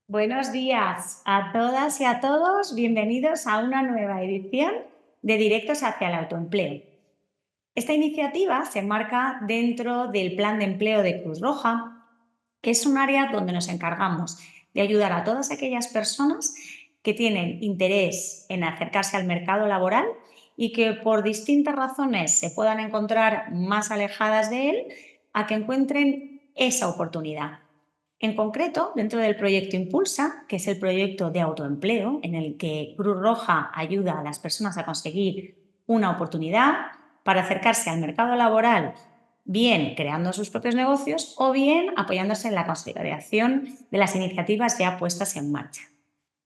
Buenos días a todas y a todos. Bienvenidos a una nueva edición de Directos hacia el Autoempleo. Esta iniciativa se enmarca dentro del Plan de Empleo de Cruz Roja, que es un área donde nos encargamos de ayudar a todas aquellas personas que tienen interés en acercarse al mercado laboral y que por distintas razones se puedan encontrar más alejadas de él, a que encuentren esa oportunidad. En concreto, dentro del proyecto Impulsa, que es el proyecto de autoempleo en el que Cruz Roja ayuda a las personas a conseguir una oportunidad para acercarse al mercado laboral, bien creando sus propios negocios o bien apoyándose en la consolidación de las iniciativas ya puestas en marcha.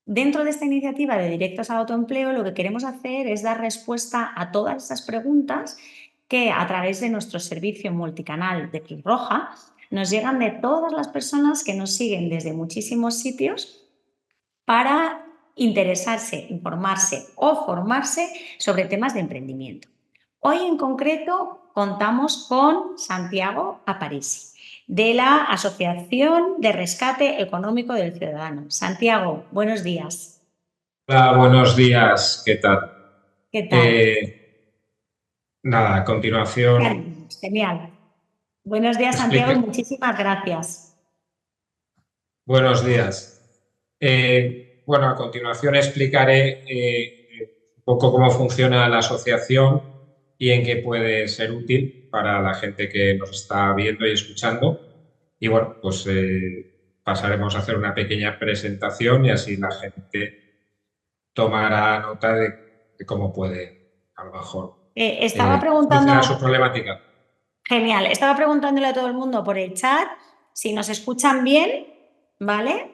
Dentro de esta iniciativa de Directos al Autoempleo, lo que queremos hacer es dar respuesta a todas esas preguntas que a través de nuestro servicio multicanal de Cruz Roja nos llegan de todas las personas que nos siguen desde muchísimos sitios para interesarse, informarse o formarse sobre temas de emprendimiento. Hoy en concreto contamos con Santiago Aparici, de la Asociación de Rescate Económico del Ciudadano. Santiago, buenos días. Hola, buenos días, ¿qué tal? ¿Qué tal? Eh, Nada, a continuación, Genial. Buenos días, Santiago, y explique. muchísimas gracias. Buenos días. Bueno, a continuación explicaré un poco cómo funciona la asociación y en qué puede ser útil para la gente que nos está viendo y escuchando. Y bueno, pues pasaremos a hacer una pequeña presentación y así la gente tomará nota de cómo puede, a lo mejor, Estaba solucionar su preguntando, problemática. genial, estaba preguntándole a todo el mundo por el chat si nos escuchan bien, ¿vale?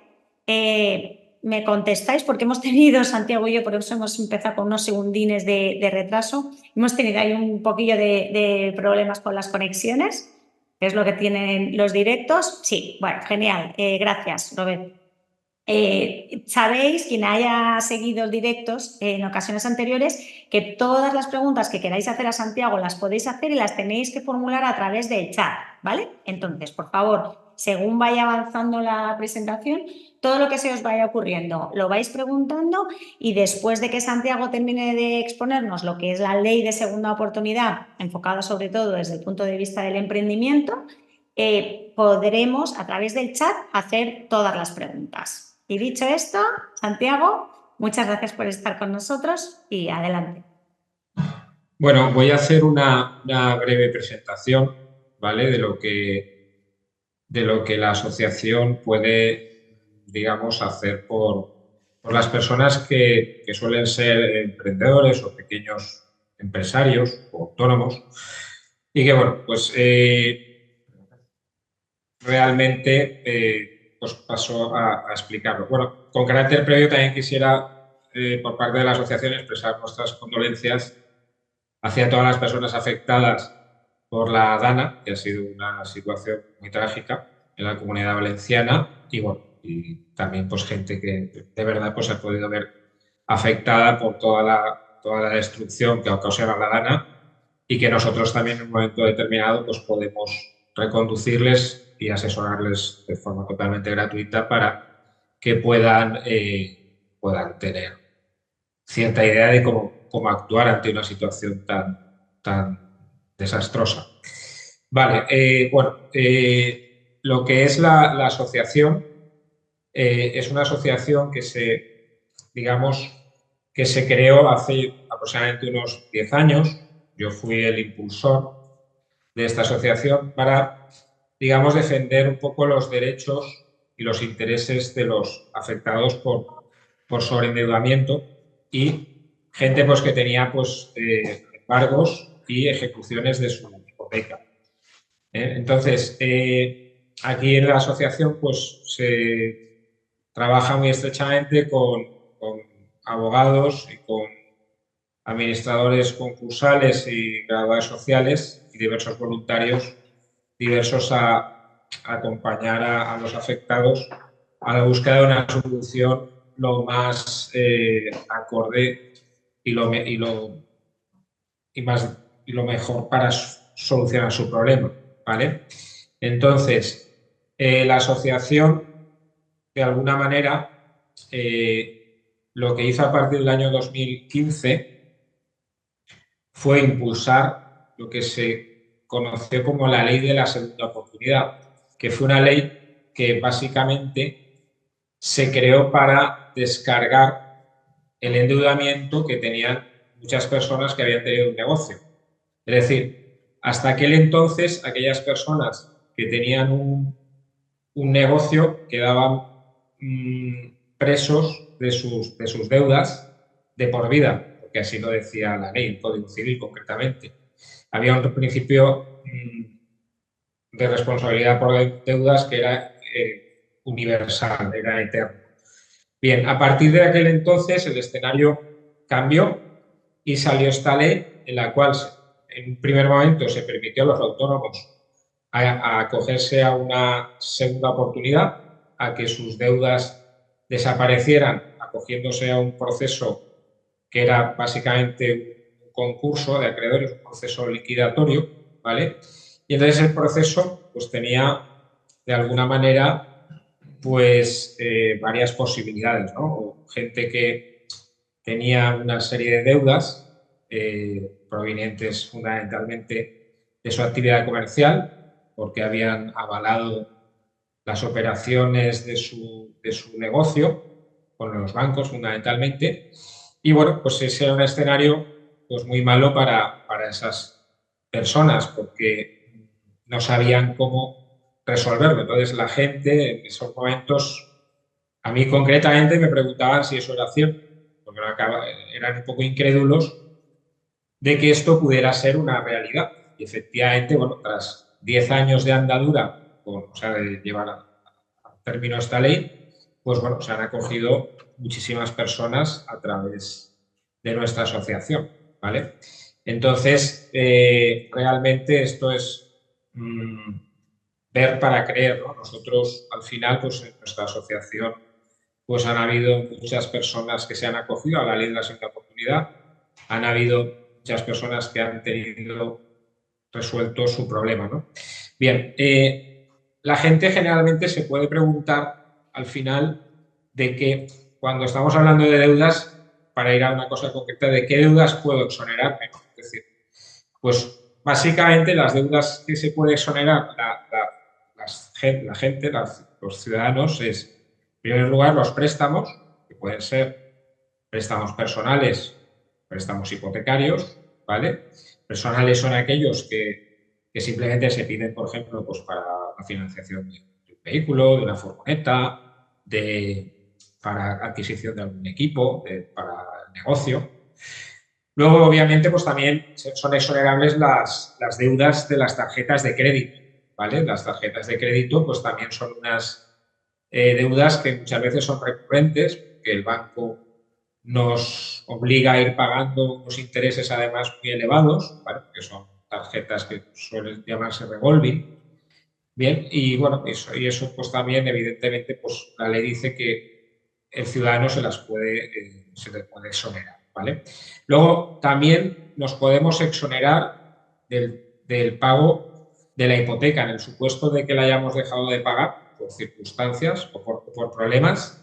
Me contestáis porque hemos tenido, Santiago y yo, por eso hemos empezado con unos segundines de retraso, hemos tenido ahí un poquillo de problemas con las conexiones, que es lo que tienen los directos. Sí, bueno, genial, gracias, Robert. Sabéis, quien haya seguido los directos en ocasiones anteriores, que todas las preguntas que queráis hacer a Santiago las podéis hacer y las tenéis que formular a través del chat, ¿vale? Entonces, por favor, según vaya avanzando la presentación, todo lo que se os vaya ocurriendo lo vais preguntando y después de que Santiago termine de exponernos lo que es la ley de segunda oportunidad, enfocada sobre todo desde el punto de vista del emprendimiento, podremos a través del chat hacer todas las preguntas. Y dicho esto, Santiago, muchas gracias por estar con nosotros y adelante. Bueno, voy a hacer una breve presentación, ¿vale? De lo que la asociación puede, digamos, hacer por las personas que suelen ser emprendedores o pequeños empresarios o autónomos y que, bueno, pues realmente pues paso a explicarlo. Bueno, con carácter previo también quisiera, por parte de la asociación, expresar nuestras condolencias hacia todas las personas afectadas por la DANA, que ha sido una situación muy trágica en la Comunidad Valenciana y, bueno, y también pues gente que de verdad pues ha podido ver afectada por toda la destrucción que ha ocasionado la DANA y que nosotros también en un momento determinado pues podemos reconducirles y asesorarles de forma totalmente gratuita para que puedan tener cierta idea de cómo actuar ante una situación tan desastrosa. Vale, bueno, lo que es la asociación es una asociación digamos, que se creó hace aproximadamente unos 10 años. Yo fui el impulsor de esta asociación para, digamos, defender un poco los derechos y los intereses de los afectados por sobreendeudamiento y gente pues, que tenía pues, embargos y ejecuciones de su hipoteca. Entonces, aquí en la asociación pues, se trabaja muy estrechamente con abogados y con administradores concursales y graduados sociales y diversos voluntarios diversos a acompañar a los afectados a la búsqueda de una solución lo más acorde y y lo mejor para solucionar su problema, ¿vale? Entonces, la asociación de alguna manera, lo que hizo a partir del año 2015 fue impulsar lo que se conoció como la ley de la segunda oportunidad, que fue una ley que básicamente se creó para descargar el endeudamiento que tenían muchas personas que habían tenido un negocio. Es decir, hasta aquel entonces, aquellas personas que tenían un negocio quedaban presos de sus deudas de por vida, porque así lo decía la ley, el Código Civil concretamente. Había un principio de responsabilidad por deudas que era universal, era eterno. Bien, a partir de aquel entonces el escenario cambió y salió esta ley en la cual en un primer momento se permitió a los autónomos a acogerse a una segunda oportunidad, a que sus deudas desaparecieran acogiéndose a un proceso que era básicamente un concurso de acreedores, un proceso liquidatorio, ¿vale? Y entonces el proceso pues tenía de alguna manera pues varias posibilidades, ¿no? O gente que tenía una serie de deudas provenientes fundamentalmente de su actividad comercial, porque habían avalado las operaciones de su negocio con los bancos fundamentalmente. Y bueno, pues ese era un escenario pues muy malo para esas personas, porque no sabían cómo resolverlo. Entonces la gente en esos momentos, a mí concretamente me preguntaban si eso era cierto, porque eran un poco incrédulos de que esto pudiera ser una realidad. Y efectivamente, bueno, tras 10 años de andadura, o sea, de llevar a término esta ley, pues bueno, se han acogido muchísimas personas a través de nuestra asociación, ¿vale? Entonces, realmente esto es ver para creer, ¿no? Nosotros, al final, pues en nuestra asociación, pues han habido muchas personas que se han acogido a la ley de la segunda oportunidad, han habido muchas personas que han tenido resuelto su problema, ¿no? Bien, la gente generalmente se puede preguntar al final de que cuando estamos hablando de deudas, para ir a una cosa concreta, ¿de qué deudas puedo exonerarme? Es decir, pues básicamente las deudas que se puede exonerar la gente, los ciudadanos, es, en primer lugar, los préstamos, que pueden ser préstamos personales, préstamos hipotecarios, ¿vale? Personales son aquellos que simplemente se piden, por ejemplo, pues para la financiación de un vehículo, de una furgoneta, para adquisición de algún equipo, para el negocio. Luego, obviamente, pues también son exonerables las deudas de las tarjetas de crédito, ¿vale? Las tarjetas de crédito, pues también son unas deudas que muchas veces son recurrentes, que el banco nos obliga a ir pagando unos intereses además muy elevados, ¿vale? Que son tarjetas que suelen llamarse revolving. Bien, y bueno, eso pues también evidentemente pues la ley dice que el ciudadano se les puede exonerar, ¿vale? Luego también nos podemos exonerar del pago de la hipoteca en el supuesto de que la hayamos dejado de pagar por circunstancias o por problemas,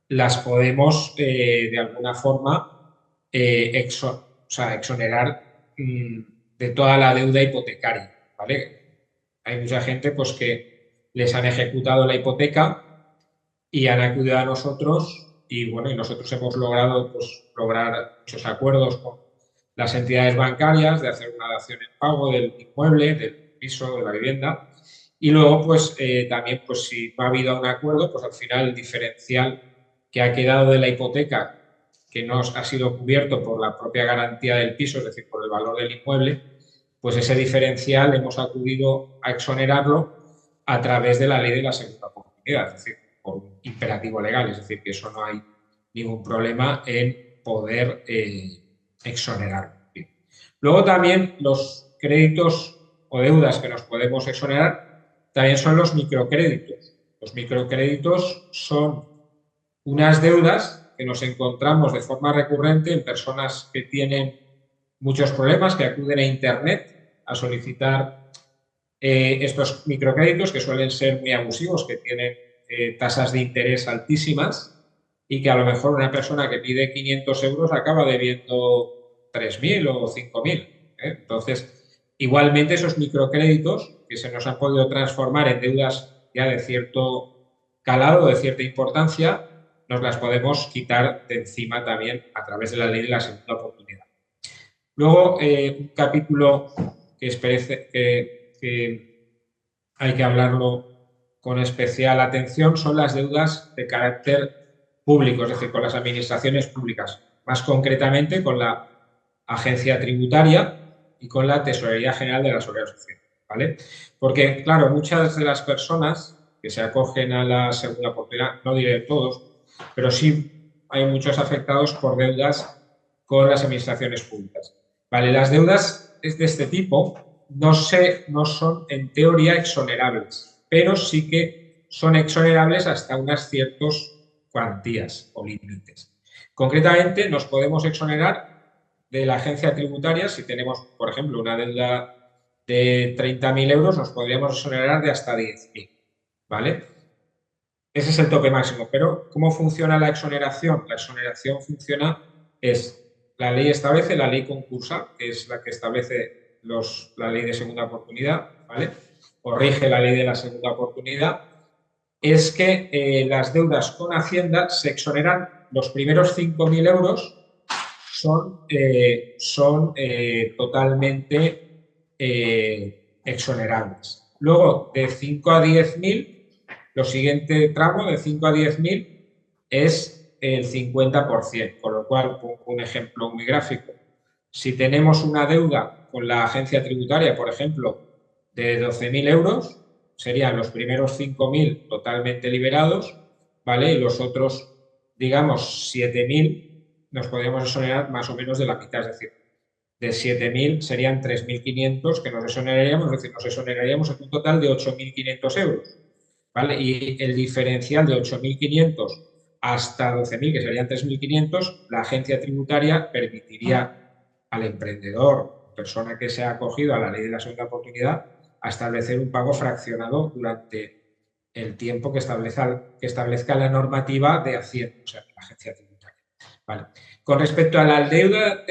las podemos de alguna forma exonerar de toda la deuda hipotecaria, ¿vale? Hay mucha gente pues, que les han ejecutado la hipoteca y han acudido a nosotros y, bueno, y nosotros hemos logrado pues, lograr muchos acuerdos con las entidades bancarias de hacer una dación en pago del inmueble, del piso, de la vivienda. Y luego, pues también, pues si no ha habido un acuerdo, pues al final el diferencial que ha quedado de la hipoteca, que no ha sido cubierto por la propia garantía del piso, es decir, por el valor del inmueble, pues ese diferencial hemos acudido a exonerarlo a través de la ley de la segunda oportunidad, es decir, por un imperativo legal, es decir, que eso no hay ningún problema en poder exonerar. Luego también los créditos o deudas que nos podemos exonerar también son los microcréditos. Los microcréditos son unas deudas que nos encontramos de forma recurrente en personas que tienen muchos problemas, que acuden a Internet a solicitar estos microcréditos que suelen ser muy abusivos, que tienen tasas de interés altísimas y que a lo mejor una persona que pide 500 euros acaba debiendo 3.000 o 5.000. Entonces, igualmente esos microcréditos que se nos han podido transformar en deudas ya de cierto calado, de cierta importancia, nos las podemos quitar de encima también a través de la ley de la segunda oportunidad. Luego, un capítulo que hay que hablarlo con especial atención son las deudas de carácter público, es decir, con las administraciones públicas, más concretamente con la agencia tributaria y con la Tesorería General de la Seguridad Social, ¿vale? Porque, claro, muchas de las personas que se acogen a la segunda oportunidad, no diré todos, pero sí hay muchos afectados por deudas con las administraciones públicas. Vale, las deudas de este tipo no son en teoría exonerables, pero sí que son exonerables hasta unas ciertas cuantías o límites. Concretamente, nos podemos exonerar de la agencia tributaria si tenemos, por ejemplo, una deuda de 30.000 euros, nos podríamos exonerar de hasta 10.000, ¿vale? Ese es el tope máximo, pero ¿cómo funciona la exoneración? La exoneración funciona, la ley establece, la ley concursal, que es la que establece la ley de segunda oportunidad, ¿vale? O rige la ley de la segunda oportunidad, es que las deudas con Hacienda se exoneran, los primeros 5.000 euros son totalmente exonerables. Luego, de 5 a 10.000, lo siguiente tramo, de 5 a 10.000, es el 50%, con lo cual, pongo un ejemplo muy gráfico. Si tenemos una deuda con la agencia tributaria, por ejemplo, de 12.000 euros, serían los primeros 5.000 totalmente liberados, ¿vale? Y los otros, digamos, 7.000 nos podríamos exonerar más o menos de la mitad, es decir, de 7.000 serían 3.500 que nos exoneraríamos, es decir, nos exoneraríamos en un total de 8.500 euros, ¿vale? Y el diferencial de 8.500 hasta 12.000, que serían 3.500, la agencia tributaria permitiría al emprendedor, persona que se ha acogido a la ley de la segunda oportunidad, a establecer un pago fraccionado durante el tiempo que establezca la normativa de Hacienda, o sea, la agencia tributaria. Vale. Con respecto a la deuda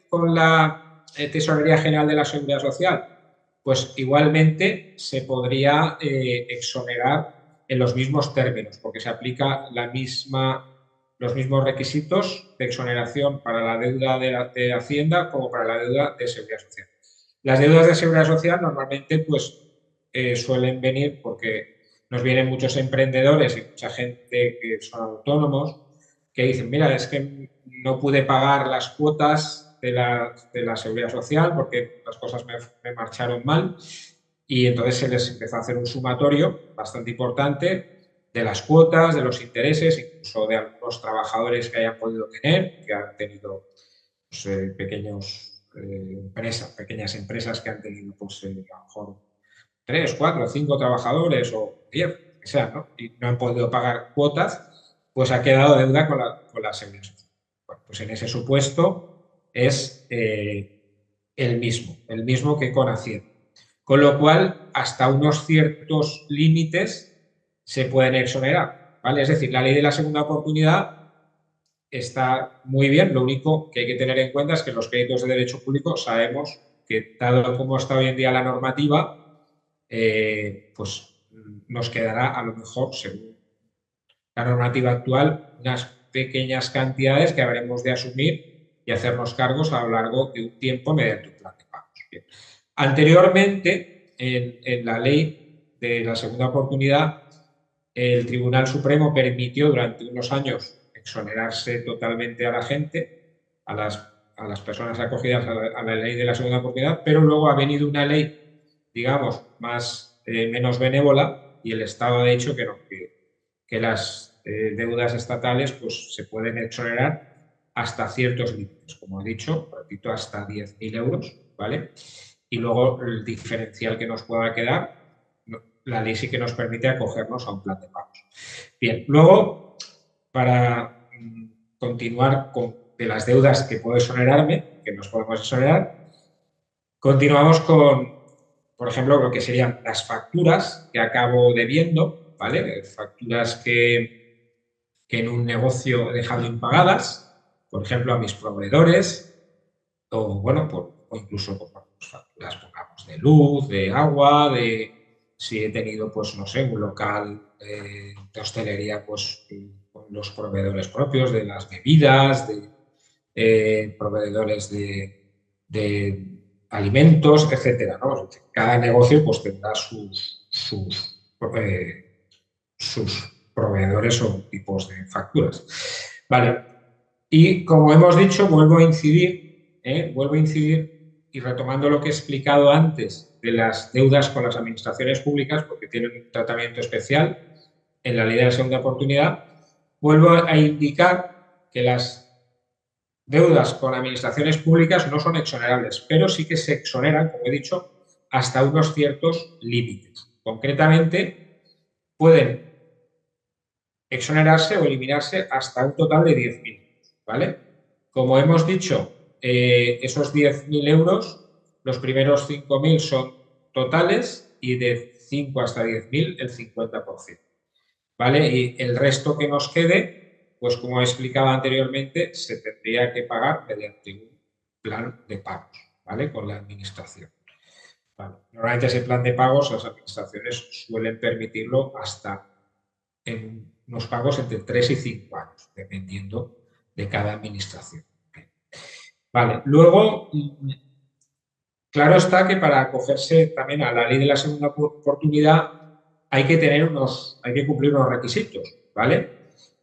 con la Tesorería General de la Seguridad Social, pues igualmente se podría exonerar en los mismos términos, porque se aplica los mismos requisitos de exoneración para la deuda de Hacienda como para la deuda de Seguridad Social. Las deudas de Seguridad Social normalmente pues, suelen venir porque nos vienen muchos emprendedores y mucha gente que son autónomos que dicen, mira, es que no pude pagar las cuotas de la Seguridad Social porque las cosas me marcharon mal, y entonces se les empezó a hacer un sumatorio bastante importante de las cuotas, de los intereses, incluso de algunos trabajadores que hayan podido tener, que han tenido pues, pequeñas empresas que han tenido pues, a lo mejor 3, 4, 5 trabajadores o 10, que sea, ¿no? Y no han podido pagar cuotas, pues ha quedado deuda con la Seguridad Social. Bueno, pues en ese supuesto es el mismo que con Hacienda. Con lo cual, hasta unos ciertos límites se pueden exonerar, ¿vale? Es decir, la ley de la segunda oportunidad está muy bien, lo único que hay que tener en cuenta es que los créditos de derecho público sabemos que, dado como está hoy en día la normativa, pues nos quedará a lo mejor, según la normativa actual, unas pequeñas cantidades que habremos de asumir y hacernos cargos a lo largo de un tiempo mediante un plan de pagos. Bien. Anteriormente, en la ley de la segunda oportunidad, el Tribunal Supremo permitió durante unos años exonerarse totalmente a la gente, a las personas acogidas a la ley de la segunda oportunidad, pero luego ha venido una ley, digamos, menos benévola, y el Estado ha dicho que no, que las deudas estatales pues, se pueden exonerar hasta ciertos límites, como he dicho, repito, hasta 10.000 euros, ¿vale? Y luego el diferencial que nos pueda quedar, la ley sí que nos permite acogernos a un plan de pagos. Bien, luego, para continuar de las deudas que puedo exonerarme, que nos podemos exonerar, continuamos con, por ejemplo, lo que serían las facturas que acabo debiendo, ¿vale? Facturas que en un negocio he dejado impagadas, por ejemplo, a mis proveedores, o bueno, o incluso por pues, facturas, pongamos, de luz, de agua, de si he tenido, pues no sé, un local de hostelería, pues con los proveedores propios de las bebidas, de proveedores de alimentos, etcétera, ¿no? Cada negocio pues tendrá sus proveedores o tipos de facturas. Vale, y como hemos dicho, vuelvo a incidir y retomando lo que he explicado antes de las deudas con las administraciones públicas, porque tienen un tratamiento especial en la ley de la segunda oportunidad, vuelvo a indicar que las deudas con administraciones públicas no son exonerables, pero sí que se exoneran, como he dicho, hasta unos ciertos límites. Concretamente, pueden exonerarse o eliminarse hasta un total de 10.000, ¿vale? Como hemos dicho, esos 10.000 euros, los primeros 5.000 son totales y de 5 hasta 10.000 el 50%, ¿vale? Y el resto que nos quede, pues como he explicado anteriormente, se tendría que pagar mediante un plan de pagos, ¿vale? Con la administración. Vale. Normalmente ese plan de pagos las administraciones suelen permitirlo hasta en unos pagos entre 3 y 5 años, dependiendo de cada administración. Vale, luego, claro está que para acogerse también a la ley de la segunda oportunidad hay que cumplir unos requisitos, ¿vale?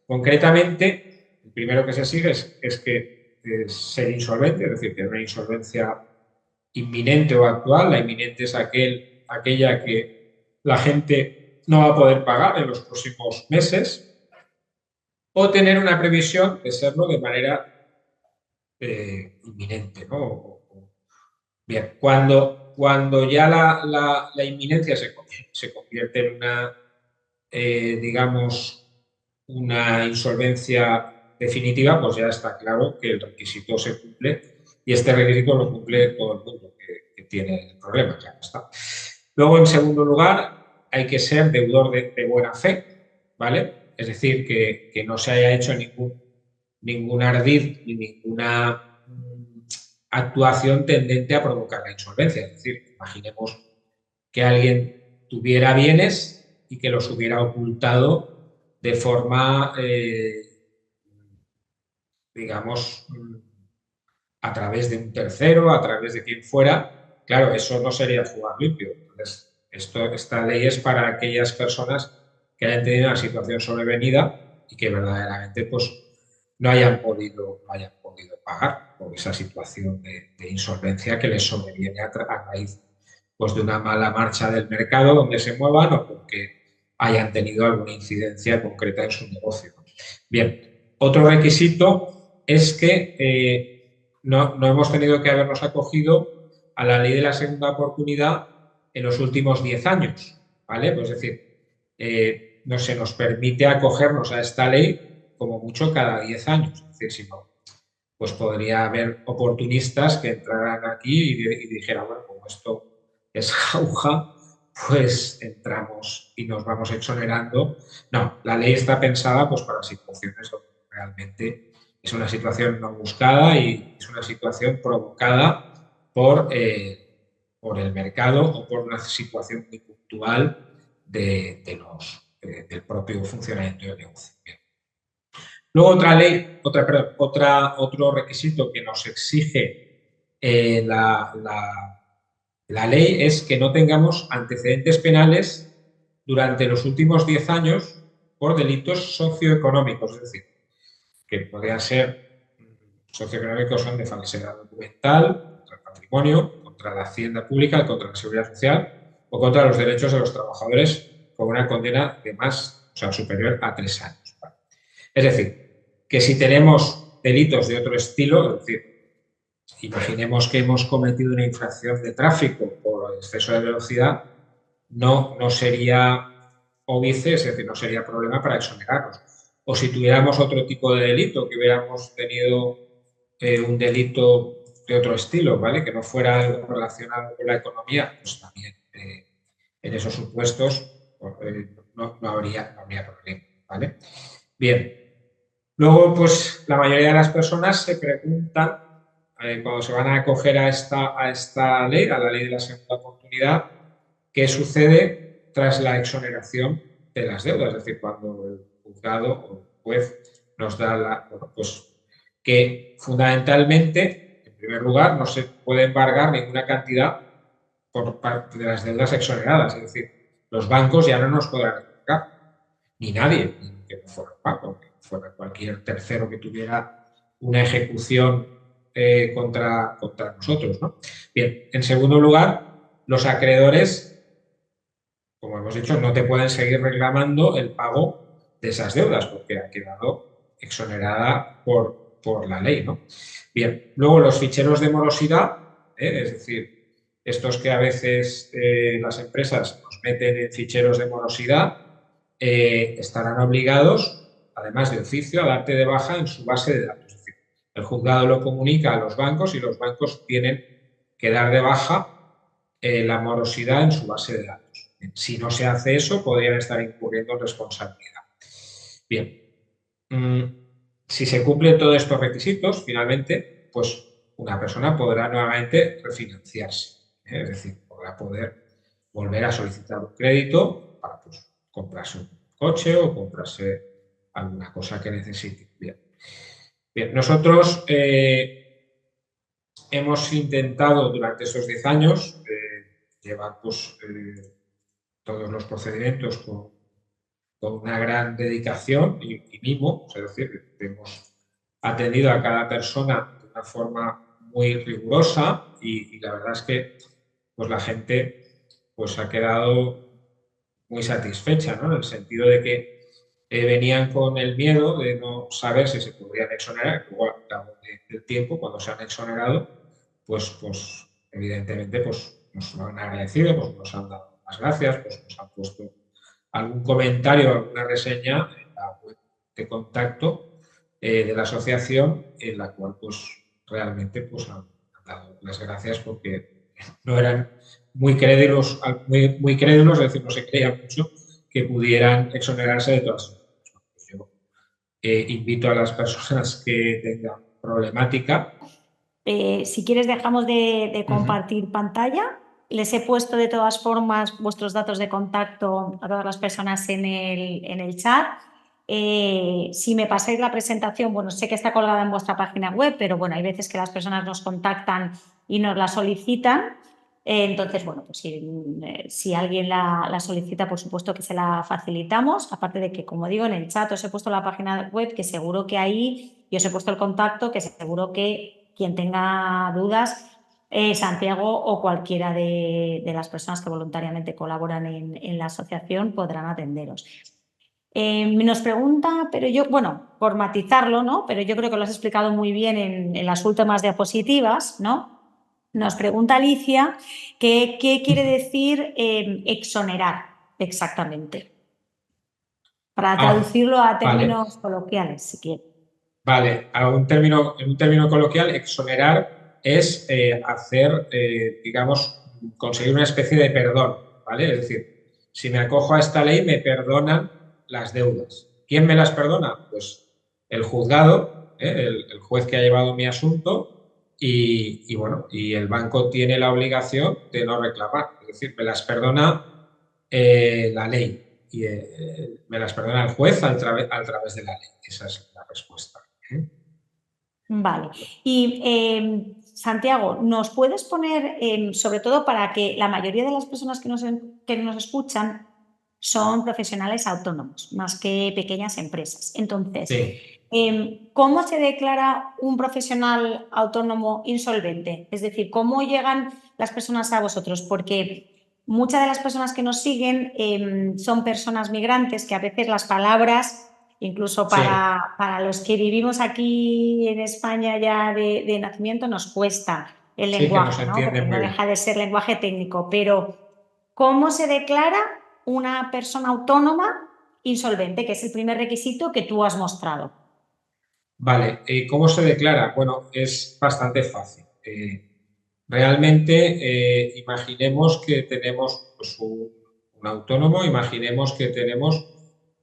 Concretamente, el primero que se exige es que ser insolvente, es decir, tener una insolvencia inminente o actual. La inminente es aquella que la gente no va a poder pagar en los próximos meses, o tener una previsión de serlo de manera inminente, ¿no? Bien, cuando ya la inminencia se convierte en una, digamos, una insolvencia definitiva, pues ya está claro que el requisito se cumple y este requisito lo cumple todo el mundo que tiene el problema, ya está. Luego, en segundo lugar, hay que ser deudor de buena fe, ¿vale? Es decir, que no se haya hecho ningún ardid ni ninguna actuación tendente a provocar la insolvencia. Es decir, imaginemos que alguien tuviera bienes y que los hubiera ocultado de forma, digamos, a través de un tercero, a través de quien fuera. Claro, eso no sería jugar limpio. Entonces, esta ley es para aquellas personas que hayan tenido una situación sobrevenida y que verdaderamente pues, no hayan podido pagar por esa situación de insolvencia que les sobreviene a raíz pues, de una mala marcha del mercado donde se muevan o porque hayan tenido alguna incidencia concreta en su negocio. Bien, otro requisito es que no hemos tenido que habernos acogido a la ley de la segunda oportunidad en los últimos 10 años, ¿vale? Pues es decir, no se nos permite acogernos a esta ley como mucho cada 10 años. Es decir, si no, pues podría haber oportunistas que entraran aquí y dijeran, bueno, como esto es jauja, pues entramos y nos vamos exonerando. No, la ley está pensada pues para situaciones donde realmente es una situación no buscada y es una situación provocada por el mercado o por una situación muy puntual del propio funcionamiento del negocio. Bien. Luego otro requisito que nos exige la ley es que no tengamos antecedentes penales durante los últimos 10 años por delitos socioeconómicos, es decir, que podrían ser socioeconómicos, son de falsedad documental, contra el patrimonio, contra la hacienda pública, contra la seguridad social o contra los derechos de los trabajadores con una condena de más, o sea, superior a 3 años. ¿Vale? Es decir, que si tenemos delitos de otro estilo, es decir, imaginemos que hemos cometido una infracción de tráfico por exceso de velocidad, no sería óbice, es decir, no sería problema para exonerarnos. O si tuviéramos otro tipo de delito, que hubiéramos tenido un delito de otro estilo, ¿vale? Que no fuera algo relacionado con la economía, pues también en esos supuestos no habría problema, ¿vale? Bien. Luego, pues la mayoría de las personas se preguntan, cuando se van a acoger a esta ley, a la ley de la segunda oportunidad, qué sucede tras la exoneración de las deudas, es decir, cuando el juzgado o el juez nos da bueno, pues que fundamentalmente, en primer lugar, no se puede embargar ninguna cantidad por parte de las deudas exoneradas, es decir, los bancos ya no nos podrán embargar, ni nadie, ni que no fuera un banco, que fuera cualquier tercero que tuviera una ejecución contra nosotros, ¿no? Bien, en segundo lugar, los acreedores, como hemos dicho, no te pueden seguir reclamando el pago de esas deudas porque ha quedado exonerada por la ley, ¿no? Bien, luego los ficheros de morosidad, es decir, estos que a veces las empresas nos meten en ficheros de morosidad, estarán obligados, además de oficio, a darte de baja en su base de datos. Es decir, el juzgado lo comunica a los bancos y los bancos tienen que dar de baja la morosidad en su base de datos. Si no se hace eso, podrían estar incurriendo en responsabilidad. Bien, si se cumplen todos estos requisitos, finalmente, pues una persona podrá nuevamente refinanciarse. Es decir, podrá poder volver a solicitar un crédito para pues, comprarse un coche o comprarse alguna cosa que necesite. Bien, bien nosotros hemos intentado durante estos 10 años llevar pues, todos los procedimientos con una gran dedicación y mimo, es decir, hemos atendido a cada persona de una forma muy rigurosa y la verdad es que pues la gente pues ha quedado muy satisfecha, ¿no? En el sentido de que venían con el miedo de no saber si se podrían exonerar, luego al cabo del tiempo, cuando se han exonerado, pues evidentemente pues, nos lo han agradecido, pues nos han dado las gracias, pues nos han puesto algún comentario, alguna reseña en la web de contacto de la asociación, en la cual pues realmente pues han dado las gracias porque no eran muy crédulos, muy crédulos, es decir, no se creía mucho que pudieran exonerarse de todas las cosas. Yo invito a las personas que tengan problemática. Si quieres dejamos de compartir pantalla. Les he puesto de todas formas vuestros datos de contacto a todas las personas en el chat. Si me pasáis la presentación, bueno, sé que está colgada en vuestra página web, pero bueno, hay veces que las personas nos contactan y nos la solicitan. Entonces, bueno, pues si alguien la solicita, por supuesto que se la facilitamos. Aparte de que, como digo, en el chat os he puesto la página web, que seguro que ahí, y os he puesto el contacto, que seguro que quien tenga dudas, Santiago o cualquiera de las personas que voluntariamente colaboran en la asociación podrán atenderos. Nos pregunta, pero yo, bueno, por matizarlo, ¿no? Pero yo creo que lo has explicado muy bien en las últimas diapositivas, ¿no? Nos pregunta Alicia qué quiere decir exonerar exactamente, para traducirlo a términos coloquiales, si quiere. Vale, en un término coloquial, exonerar es hacer, digamos, conseguir una especie de perdón, ¿vale? Es decir, si me acojo a esta ley, me perdonan las deudas. ¿Quién me las perdona? Pues el juzgado, el juez que ha llevado mi asunto y, bueno, y el banco tiene la obligación de no reclamar. Es decir, me las perdona la ley y me las perdona el juez a través de la ley. Esa es la respuesta. Vale. Y Santiago, ¿nos puedes poner, sobre todo para que la mayoría de las personas que nos escuchan son profesionales autónomos, más que pequeñas empresas? Entonces, sí. ¿Cómo se declara un profesional autónomo insolvente? Es decir, ¿cómo llegan las personas a vosotros? Porque muchas de las personas que nos siguen son personas migrantes que a veces las palabras... Incluso para los que vivimos aquí en España ya de nacimiento nos cuesta el lenguaje, ¿no? Porque no deja de ser lenguaje técnico. Pero, ¿cómo se declara una persona autónoma insolvente? Que es el primer requisito que tú has mostrado. Vale, ¿cómo se declara? Bueno, es bastante fácil. Realmente, imaginemos que tenemos pues, un autónomo, imaginemos que tenemos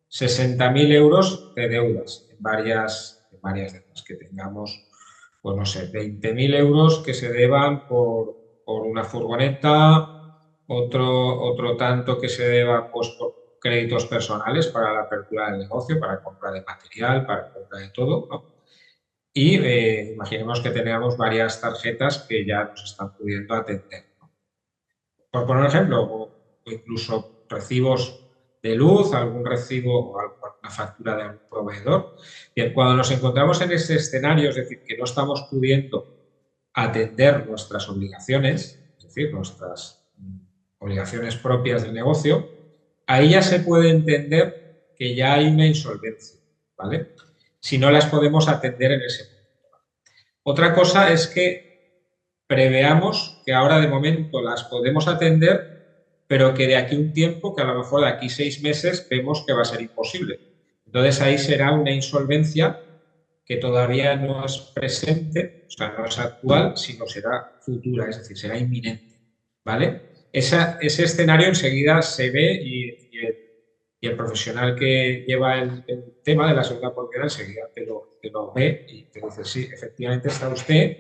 60.000 euros de deudas en varias deudas, que tengamos, pues no sé, 20.000 euros que se deban por una furgoneta, otro tanto que se deba pues, por créditos personales para la apertura del negocio, para compra de material, para compra de todo, ¿no? Y imaginemos que tenemos varias tarjetas que ya nos están pudiendo atender, ¿no? Por poner un ejemplo, o incluso recibos de luz, algún recibo o alguna factura de algún proveedor. Bien, cuando nos encontramos en ese escenario, es decir, que no estamos pudiendo atender nuestras obligaciones, es decir, nuestras obligaciones propias del negocio, ahí ya se puede entender que ya hay una insolvencia, ¿vale? Si no las podemos atender en ese momento. Otra cosa es que preveamos que ahora de momento las podemos atender, pero que de aquí un tiempo, que a lo mejor de aquí 6 meses, vemos que va a ser imposible. Entonces ahí será una insolvencia que todavía no es presente, o sea, no es actual, sino será futura, es decir, será inminente, ¿vale? Ese escenario enseguida se ve y el profesional que lleva el tema de la segunda oportunidad enseguida te lo ve y te dice, sí, efectivamente está usted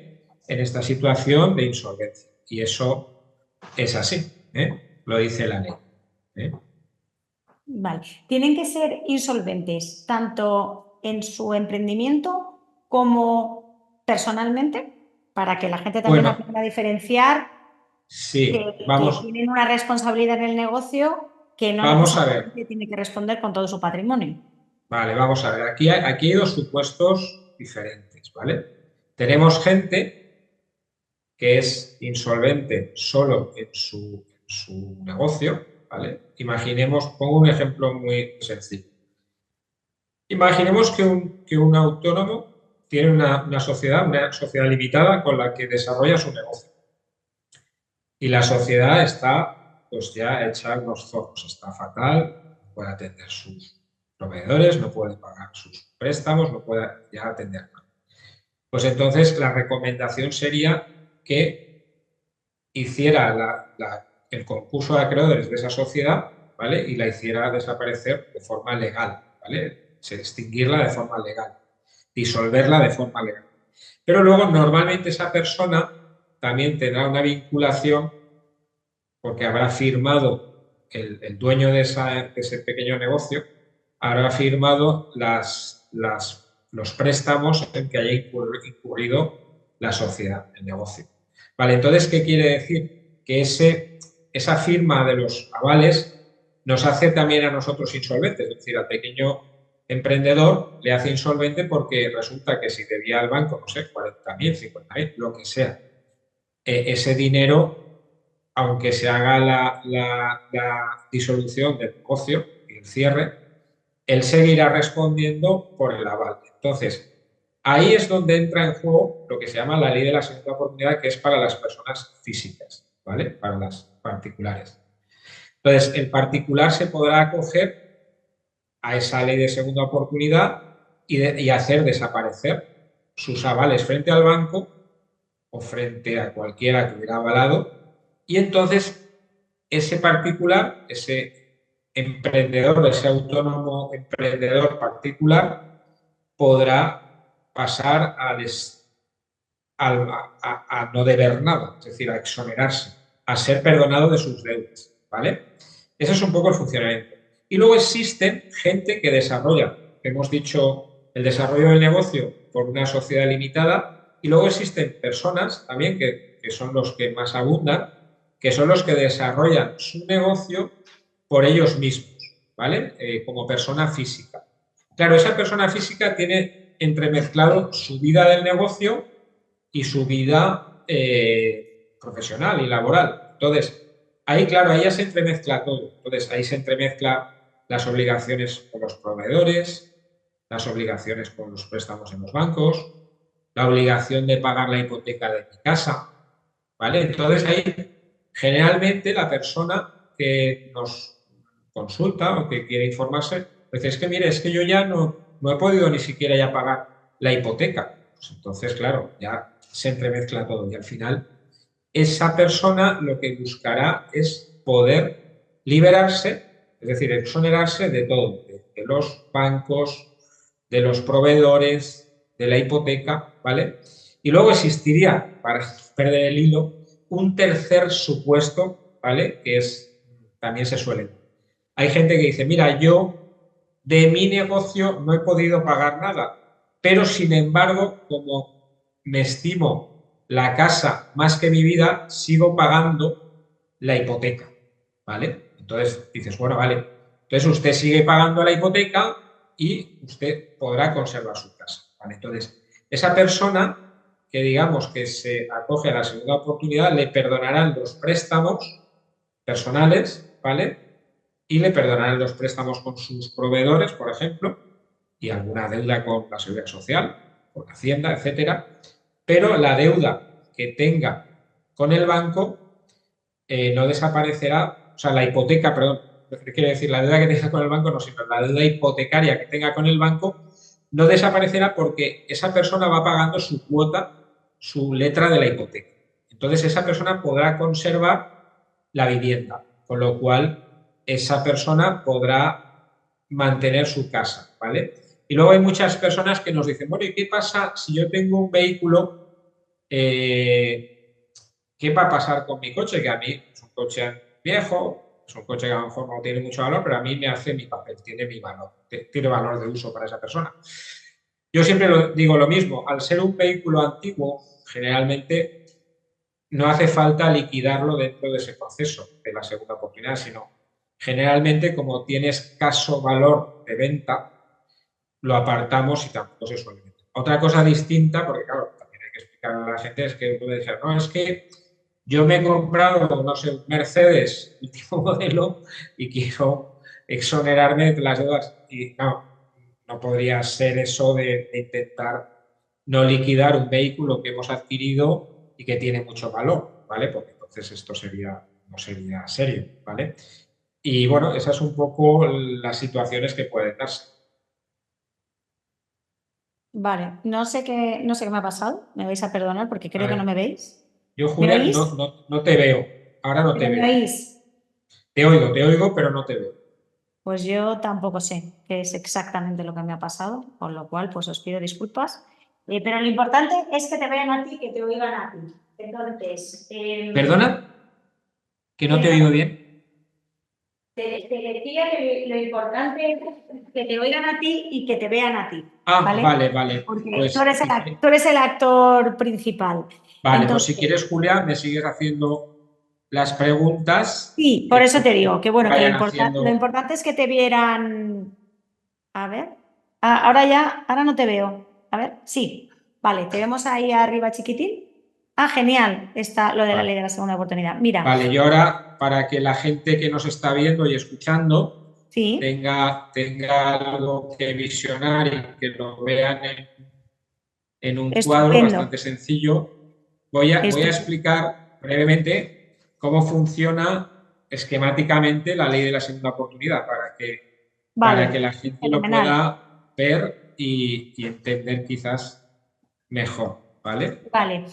en esta situación de insolvencia. Y eso es así, ¿eh? Lo dice la ley, ¿eh? Vale. Tienen que ser insolventes tanto en su emprendimiento como personalmente, para que la gente también Bueno, aprenda a diferenciar sí, que tienen una responsabilidad en el negocio que no vamos a ver. necesariamente tiene que responder con todo su patrimonio. Vale, vamos a ver. Aquí hay dos supuestos diferentes, ¿vale? Tenemos gente que es insolvente solo en su negocio, ¿vale? Imaginemos, pongo un ejemplo muy sencillo. Imaginemos que un autónomo tiene una sociedad limitada con la que desarrolla su negocio. Y la sociedad está pues ya hecha unos zorros, está fatal, no puede atender sus proveedores, no puede pagar sus préstamos, no puede ya atender nada. Pues entonces la recomendación sería que hiciera el concurso de acreedores de esa sociedad, ¿vale? Y la hiciera desaparecer de forma legal, ¿vale? Extinguirla de forma legal, disolverla de forma legal. Pero luego normalmente esa persona también tendrá una vinculación porque habrá firmado el dueño de ese pequeño negocio, habrá firmado los préstamos en que haya incurrido la sociedad, el negocio. Vale, entonces, ¿qué quiere decir? Que esa firma de los avales nos hace también a nosotros insolventes, es decir, al pequeño emprendedor le hace insolvente porque resulta que si debía al banco, no sé, 40.000, 50.000, lo que sea, ese dinero, aunque se haga la disolución del negocio y el cierre, él seguirá respondiendo por el aval. Entonces, ahí es donde entra en juego lo que se llama la ley de la segunda oportunidad, que es para las personas físicas, ¿vale? Para las particulares. Entonces, el particular se podrá acoger a esa ley de segunda oportunidad y hacer desaparecer sus avales frente al banco o frente a cualquiera que hubiera avalado, y entonces ese particular, ese emprendedor, ese autónomo emprendedor particular, podrá pasar a no deber nada, es decir, a exonerarse, a ser perdonado de sus deudas, ¿vale? Ese es un poco el funcionamiento. Y luego existe gente que desarrolla, hemos dicho, el desarrollo del negocio por una sociedad limitada, y luego existen personas también que son los que más abundan, que son los que desarrollan su negocio por ellos mismos, ¿vale? Como persona física. Claro, esa persona física tiene entremezclado su vida del negocio y su vida profesional y laboral. Entonces, ahí, claro, ahí ya se entremezcla todo. Entonces, ahí se entremezcla las obligaciones con los proveedores, las obligaciones con los préstamos en los bancos, la obligación de pagar la hipoteca de mi casa, ¿vale? Entonces, ahí, generalmente, la persona que nos consulta o que quiere informarse, dice, es que mire, es que yo ya no he podido ni siquiera ya pagar la hipoteca. Pues entonces, claro, ya se entremezcla todo y al final esa persona lo que buscará es poder liberarse, es decir, exonerarse de todo, de los bancos, de los proveedores, de la hipoteca, ¿vale? Y luego existiría, para perder el hilo, un tercer supuesto, ¿vale? Que es, también se suele. Hay gente que dice, mira, yo de mi negocio no he podido pagar nada, pero sin embargo, como me estimo la casa más que mi vida, sigo pagando la hipoteca, ¿vale? Entonces dices, bueno, vale, entonces usted sigue pagando la hipoteca y usted podrá conservar su casa, ¿vale? Entonces, esa persona que digamos que se acoge a la segunda oportunidad, le perdonarán los préstamos personales, ¿vale? Y le perdonarán los préstamos con sus proveedores, por ejemplo, y alguna deuda con la Seguridad Social, con Hacienda, etcétera. Pero la deuda que tenga con el banco no desaparecerá, o sea, la hipoteca, perdón, quiero decir, la deuda que tenga con el banco, no, sino la deuda hipotecaria que tenga con el banco no desaparecerá porque esa persona va pagando su cuota, su letra de la hipoteca. Entonces, esa persona podrá conservar la vivienda, con lo cual esa persona podrá mantener su casa, ¿vale? Y luego hay muchas personas que nos dicen, bueno, ¿y qué pasa si yo tengo un vehículo? ¿Qué va a pasar con mi coche? Que a mí es un coche viejo, es un coche que a lo mejor no tiene mucho valor, pero a mí me hace mi papel, tiene mi valor, tiene valor de uso para esa persona. Yo siempre digo lo mismo, al ser un vehículo antiguo, generalmente no hace falta liquidarlo dentro de ese proceso de la segunda oportunidad, sino generalmente como tiene escaso valor de venta, lo apartamos y tampoco se suele vender. Otra cosa distinta, porque claro, también hay que explicar a la gente, es que puede decir, no, es que yo me he comprado, no sé, un Mercedes último modelo y quiero exonerarme de las deudas. Y no podría ser eso de intentar no liquidar un vehículo que hemos adquirido y que tiene mucho valor, ¿vale? Porque entonces esto no sería serio, ¿vale? Y bueno, esas son un poco las situaciones que pueden darse. Vale, no sé qué me ha pasado. Me vais a perdonar porque A creo que no ver, me veis. yo, ¿Me Julia, oís? no te veo. Ahora no te ¿Pero me veo. oís? Te oigo, pero no te veo. Pues yo tampoco sé qué es exactamente lo que me ha pasado, con lo cual pues os pido disculpas. Pero lo importante es que te vean a ti y que te oigan a ti. Entonces, ¿Perdona? ¿Que no que te he no, oído bien? te decía que lo importante es que te oigan a ti y que te vean a ti, Ah, ¿vale? vale, vale. Porque Pues tú eres el actor principal. vale, pues si Entonces, quieres, Julia, me sigues haciendo las preguntas sí, por que eso te digo que bueno, que vayan lo haciendo. importante es que te vieran. A ver. Ahora no te veo. A ver, sí. Vale, te vemos ahí arriba chiquitín. Ah, genial. Está lo de la Vale, ley de la segunda oportunidad. Mira, vale, y ahora para que la gente que nos está viendo y escuchando sí, tenga algo que visionar y que lo vean en un cuadro estupendo. bastante sencillo, voy a Estupendo. explicar brevemente cómo funciona esquemáticamente la ley de la segunda oportunidad para que Vale, la gente lo fenomenal. pueda ver y entender quizás mejor, ¿vale? Vale.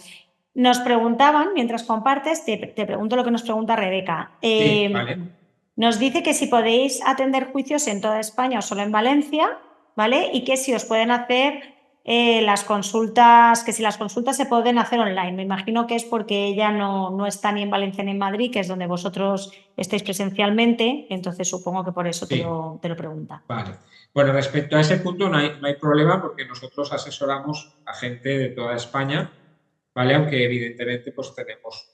Nos preguntaban, mientras compartes, te pregunto lo que nos pregunta Rebeca. Sí, vale. Nos dice que si podéis atender juicios en toda España o solo en Valencia, ¿vale? Y que si os pueden hacer las consultas, que si las consultas se pueden hacer online. Me imagino que es porque ella no está ni en Valencia ni en Madrid, que es donde vosotros estáis presencialmente, entonces supongo que por eso Sí, te lo pregunta. vale. Bueno, respecto a ese punto no hay problema porque nosotros asesoramos a gente de toda España, ¿vale? Aunque evidentemente pues tenemos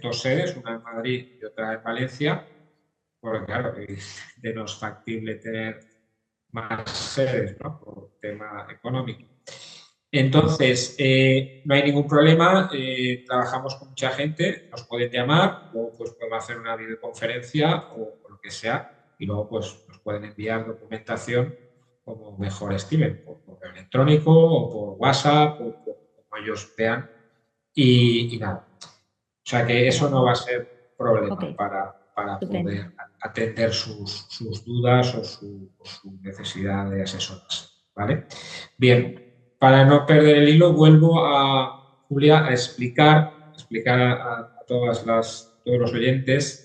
dos sedes, una en Madrid y otra en Valencia, porque claro, de no es factible tener más sedes, ¿no? Por tema económico. Entonces, no hay ningún problema, trabajamos con mucha gente, nos pueden llamar, luego pues podemos hacer una videoconferencia o lo que sea, y luego pues nos pueden enviar documentación como mejor estimen, por correo electrónico o por WhatsApp o como ellos vean, y nada. O sea que eso no va a ser Ok, problema para estupendo. poder atender sus dudas o su necesidad de asesoras, ¿vale? Bien, para no perder el hilo, vuelvo a Julia a explicar todos los oyentes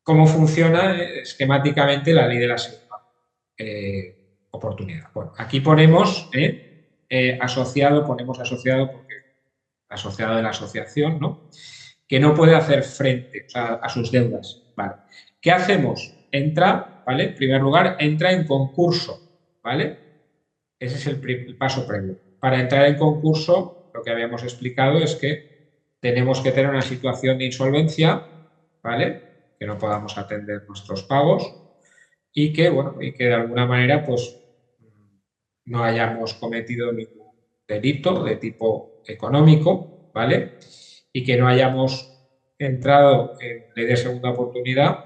¿Cómo funciona esquemáticamente la ley de la segunda oportunidad? Bueno, aquí ponemos asociado, ponemos asociado porque asociado de la asociación, ¿no? Que no puede hacer frente, o sea, a sus deudas. ¿Vale? ¿Qué hacemos? Entra, ¿vale? En primer lugar, entra en concurso, ¿vale? Ese es el paso previo. Para entrar en concurso, lo que habíamos explicado es que tenemos que tener una situación de insolvencia, ¿vale? Que no podamos atender nuestros pagos y que, bueno, y que de alguna manera, pues, no hayamos cometido ningún delito de tipo económico, ¿vale? Y que no hayamos entrado en ley de segunda oportunidad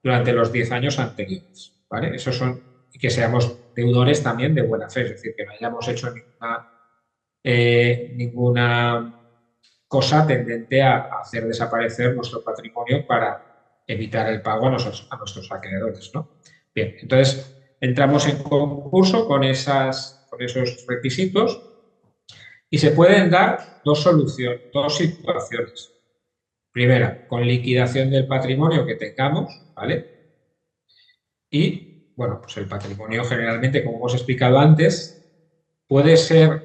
durante los 10 años anteriores, ¿vale? Esos son, y que seamos deudores también de buena fe, es decir, que no hayamos hecho ninguna cosa tendente a hacer desaparecer nuestro patrimonio para evitar el pago a nuestros acreedores, ¿no? Bien, entonces entramos en concurso con esos requisitos y se pueden dar dos situaciones. Primera, con liquidación del patrimonio que tengamos, ¿vale? Y, bueno, pues el patrimonio generalmente, como hemos explicado antes, puede ser,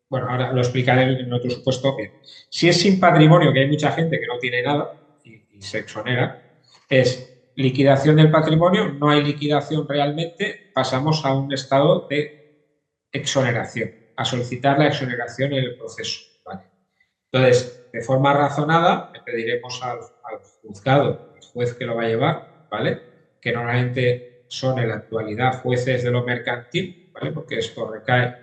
bueno, ahora lo explicaré en otro supuesto. Bien. Si es sin patrimonio, que hay mucha gente que no tiene nada y se exonera, es liquidación del patrimonio, no hay liquidación realmente, pasamos a un estado de exoneración, a solicitar la exoneración en el proceso. ¿Vale? Entonces, de forma razonada, le pediremos al juzgado, al juez que lo va a llevar, ¿vale? Que normalmente son en la actualidad jueces de lo mercantil, ¿vale? Porque esto recae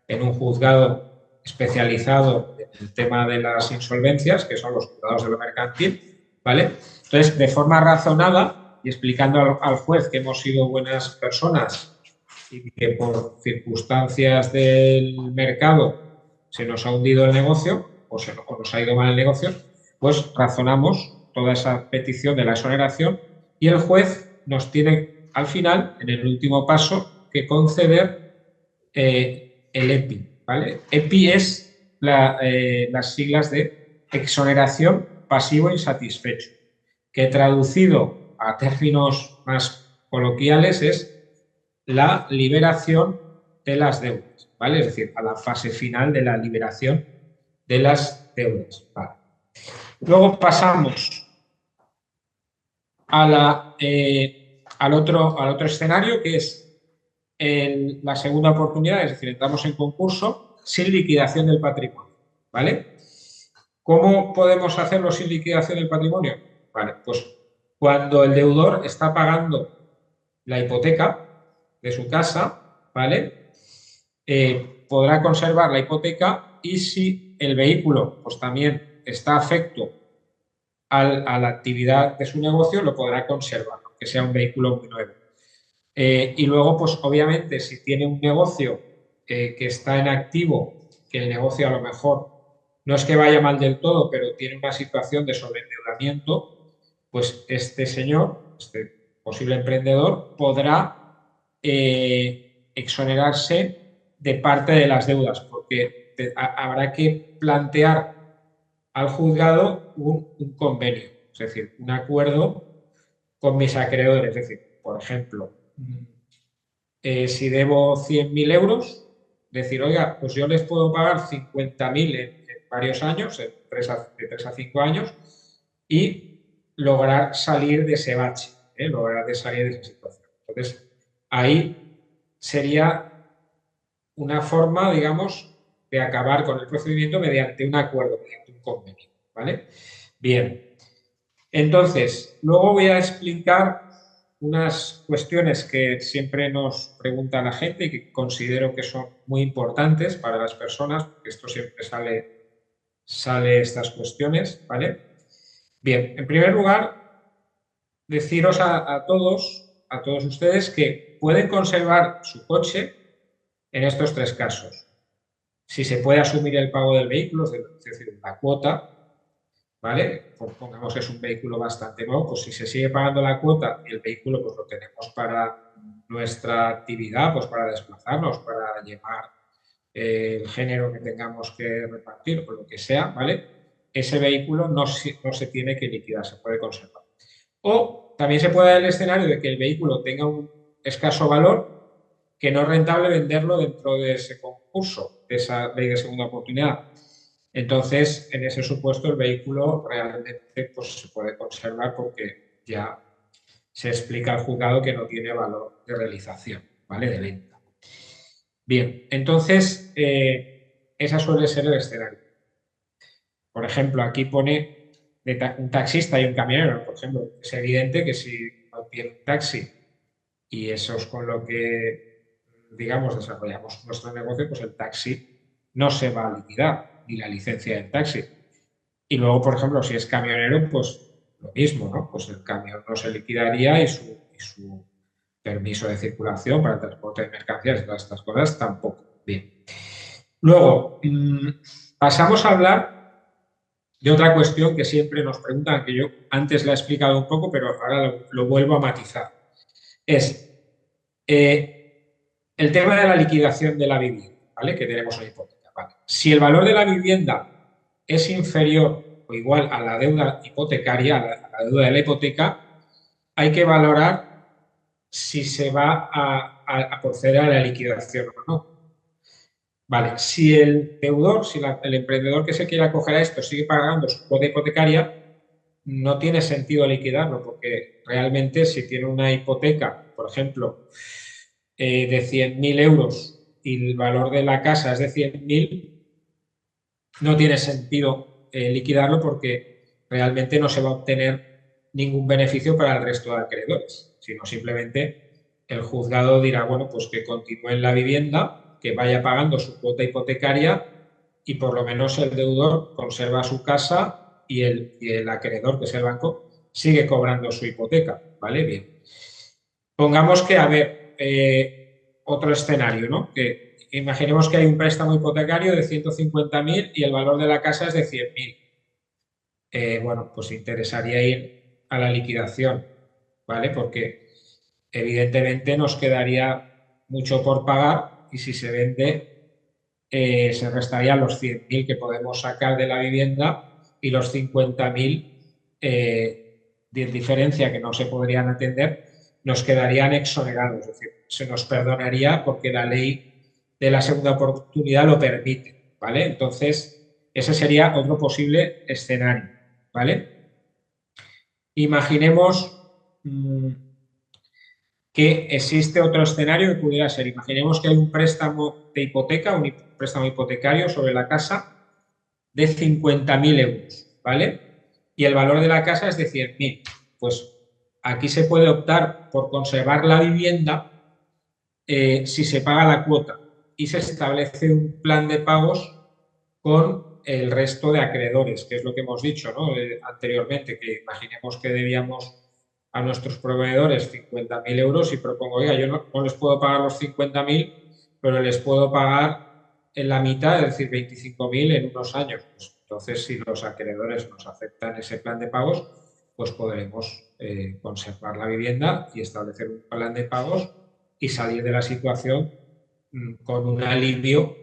en un juzgado especializado en el tema de las insolvencias, que son los juzgados de lo mercantil, ¿vale? Entonces, de forma razonada y explicando al juez que hemos sido buenas personas y que por circunstancias del mercado se nos ha hundido el negocio o nos ha ido mal el negocio, pues razonamos toda esa petición de la exoneración y el juez nos tiene al final, en el último paso, que conceder el EPI. ¿Vale? EPI es las siglas de exoneración pasivo insatisfecho, que traducido a términos más coloquiales es la liberación de las deudas, ¿vale? Es decir, a la fase final de la liberación de las deudas. ¿Vale? Luego pasamos al otro escenario, que es la segunda oportunidad, es decir, entramos en concurso sin liquidación del patrimonio, ¿vale? ¿Cómo podemos hacerlo sin liquidación del patrimonio? Vale, pues cuando el deudor está pagando la hipoteca de su casa, ¿vale? Podrá conservar la hipoteca y si el vehículo pues también está afecto a la actividad de su negocio, lo podrá conservar, aunque sea un vehículo muy nuevo. Y luego, pues obviamente, si tiene un negocio que está en activo, que el negocio a lo mejor no es que vaya mal del todo, pero tiene una situación de sobreendeudamiento, pues este señor, este posible emprendedor, podrá exonerarse de parte de las deudas, porque habrá que plantear al juzgado un convenio, es decir, un acuerdo con mis acreedores. Es decir, por ejemplo, si debo 100.000 euros, decir, oiga, pues yo les puedo pagar 50.000 en varios años, de 3 a 5 años, y lograr salir de ese bache, lograr salir de esa situación. Entonces, ahí sería una forma, digamos, de acabar con el procedimiento mediante un acuerdo, mediante un convenio, ¿vale? Bien. Entonces, luego voy a explicar unas cuestiones que siempre nos pregunta la gente y que considero que son muy importantes para las personas, porque esto siempre sale estas cuestiones, ¿vale? Bien, en primer lugar, deciros a todos ustedes que pueden conservar su coche en estos tres casos. Si se puede asumir el pago del vehículo, es decir, la cuota, ¿vale? Pues pongamos que es un vehículo bastante nuevo, pues si se sigue pagando la cuota y el vehículo pues lo tenemos para nuestra actividad, pues para desplazarnos, para llevar el género que tengamos que repartir o lo que sea, ¿vale? ese vehículo no se tiene que liquidar, se puede conservar. O también se puede dar el escenario de que el vehículo tenga un escaso valor, que no es rentable venderlo dentro de ese concurso, de esa ley de segunda oportunidad. Entonces, en ese supuesto, el vehículo realmente pues, se puede conservar porque ya se explica al juzgado que no tiene valor de realización, ¿vale? De venta. Bien, entonces, esa suele ser el escenario. Por ejemplo, aquí pone un taxista y un camionero, por ejemplo. Es evidente que si no tiene un taxi y eso es con lo que, digamos, desarrollamos nuestro negocio, pues el taxi no se va a liquidar, ni la licencia del taxi. Y luego, por ejemplo, si es camionero, pues lo mismo, ¿no? Pues el camión no se liquidaría y su permiso de circulación para el transporte de mercancías y todas estas cosas tampoco. Bien. Luego, pasamos a hablar de otra cuestión que siempre nos preguntan, que yo antes la he explicado un poco, pero ahora lo vuelvo a matizar. Es el tema de la liquidación de la vivienda, ¿vale? Que tenemos una hipoteca, ¿vale? Si el valor de la vivienda es inferior o igual a la deuda hipotecaria, a la deuda de la hipoteca, hay que valorar si se va a proceder a la liquidación o no. Vale, si el deudor, si el emprendedor que se quiera acoger a esto sigue pagando su cuota hipotecaria, no tiene sentido liquidarlo, porque realmente si tiene una hipoteca, por ejemplo, de 100.000 euros y el valor de la casa es de 100.000, no tiene sentido liquidarlo porque realmente no se va a obtener ningún beneficio para el resto de acreedores, sino simplemente el juzgado dirá, bueno, pues que continúe en la vivienda, que vaya pagando su cuota hipotecaria y por lo menos el deudor conserva su casa y el acreedor, que es el banco, sigue cobrando su hipoteca, ¿vale? Bien. Pongamos que, a ver, otro escenario, ¿no? Que imaginemos que hay un préstamo hipotecario de 150.000 y el valor de la casa es de 100.000. Bueno, pues interesaría ir a la liquidación, ¿vale? Porque evidentemente nos quedaría mucho por pagar y si se vende se restarían los 100.000 que podemos sacar de la vivienda y los 50.000 de diferencia que no se podrían atender nos quedarían exonerados, es decir, se nos perdonaría porque la ley de la segunda oportunidad lo permite, ¿vale? Entonces, ese sería otro posible escenario, ¿vale? Imaginemos que existe otro escenario que pudiera ser, imaginemos que hay un préstamo de hipoteca, un préstamo hipotecario sobre la casa de 50.000 euros, ¿vale? Y el valor de la casa es de 100.000. Pues aquí se puede optar por conservar la vivienda si se paga la cuota y se establece un plan de pagos con el resto de acreedores, que es lo que hemos dicho, ¿no? Anteriormente, que imaginemos que debíamos a nuestros proveedores 50.000 euros y propongo, oiga, yo no les puedo pagar los 50.000, pero les puedo pagar en la mitad, es decir, 25.000 en unos años. Pues, entonces, si los acreedores nos aceptan ese plan de pagos, pues podremos conservar la vivienda y establecer un plan de pagos y salir de la situación con un alivio